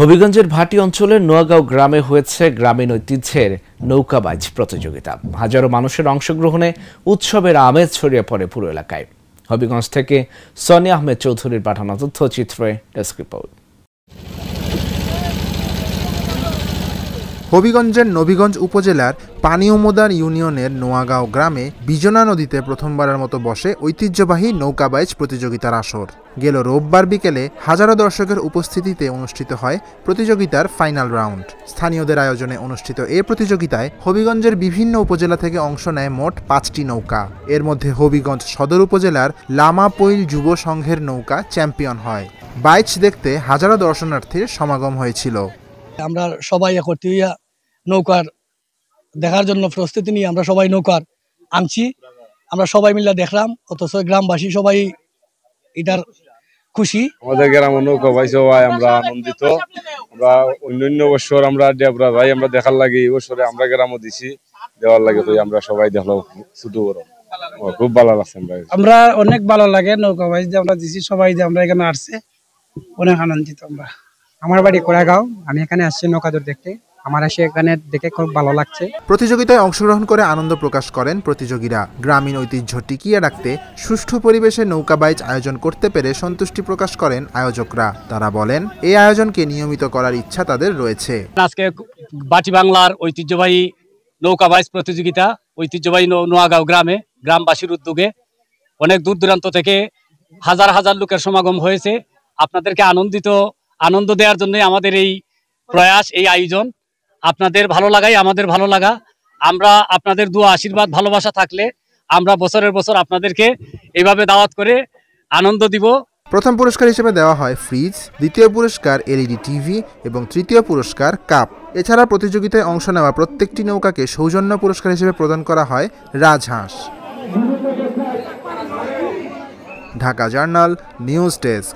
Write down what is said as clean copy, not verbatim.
হবিগঞ্জের ভাটি অঞ্চলের নোয়াগাঁও গ্রামে হয়েছে গ্রামীণ ঐতিহ্যের নৌকাবাজ প্রতিযোগিতা। হাজারো মানুষের অংশগ্রহণে উৎসবের আমেজ ছড়িয়ে পড়ে পুরো এলাকায়। হবিগঞ্জ থেকে সোনিয়া আহমেদ চৌধুরীর পাঠানো তথ্যচিত্রে ডেস্ক রিপোর্ট। হবিগঞ্জের নবীগঞ্জ উপজেলার পানিউমদার ইউনিয়নের নোয়াগাঁও গ্রামে বিজনা নদীতে প্রথমবারের মতো বসে ঐতিহ্যবাহী নৌকাবাইজ প্রতিযোগিতার আসর। গেল রোববার বিকেলে হাজারো দর্শকের উপস্থিতিতে অনুষ্ঠিত হয় প্রতিযোগিতার ফাইনাল রাউন্ড। স্থানীয়দের আয়োজনে অনুষ্ঠিত এ প্রতিযোগিতায় হবিগঞ্জের বিভিন্ন উপজেলা থেকে অংশ নেয় মোট 5টি নৌকা। এর মধ্যে হবিগঞ্জ সদর উপজেলার লামাপইল যুব সংঘের নৌকা চ্যাম্পিয়ন হয়। বাইচ দেখতে হাজারো দর্শনার্থীর সমাগম হয়েছিল। আমরা সবাই একত্রে নৌকার দেখার জন্য প্রস্তুতি নিয়ে আমরা সবাই নৌকার আনছি। আমরা সবাই মিলে দেখলাম, অথচ গ্রামবাসী সবাই এটার খুশি। আমাদের গ্রাম নৌকা ভাই সবাই আমরা আনন্দিত। আমরা অন্যান্য বছর আমরা ডেবরা ভাই আমরা দেখার লাগে, এই বছরে আমরা গ্রামও দিছি দেওয়ার লাগে, তো আমরা সবাই দেখলাম ছোট বড় খুব ভালো লাগছে। আমরা অনেক ভালো লাগে নৌকা ভাই যে আমরা দিছি, সবাই যে আমরা এখানে আসছে অনেক আনন্দিত। আমরা আমার বাড়ি কোড়াগাঁও, আমি এখানে আসছি নৌকাদৌড় দেখতে। আমার এসে এখানে দেখে খুব ভালো লাগছে। প্রতিযোগিতায় অংশগ্রহণ করে আনন্দ প্রকাশ করেন প্রতিযোগীরা। গ্রামীণ ঐতিহ্য টিকিয়ে রাখতে সুষ্ঠু পরিবেশে নৌকাবাইজ আয়োজন করতে পেরে সন্তুষ্টি প্রকাশ করেন আয়োজকরা। তারা বলেন, এই আয়োজনকে নিয়মিত করার ইচ্ছা তাদের রয়েছে। আজকে বাটি বাংলার ঐতিহ্যবাহী নৌকাবাইজ প্রতিযোগিতা ঐতিহ্যবাহী নোয়াগাঁও গ্রামে গ্রামবাসীর উদ্যোগে অনেক দূর দূরান্ত থেকে হাজার হাজার লোকের সমাগম হয়েছে। আপনাদেরকে আনন্দ দেওয়ার জন্য আমাদের এই প্রয়াস, এই আয়োজন। আপনাদের ভালো লাগাই আমাদের ভালো লাগা। আমরা আপনাদের দোয়া আশীর্বাদ ভালোবাসা থাকলে আমরা বছরের বছর আপনাদেরকে এইভাবে দাওয়াত করে আনন্দ দিব। প্রথম পুরস্কার হিসেবে দেওয়া হয় ফ্রিজ, দ্বিতীয় পুরস্কার এলইডি টিভি এবং তৃতীয় পুরস্কার কাপ। এছাড়া প্রতিযোগিতায় অংশ নেওয়া প্রত্যেকটি নৌকাকে সৌজন্য পুরস্কার হিসেবে প্রদান করা হয় রাজহাঁস। Dhaka journal news desk.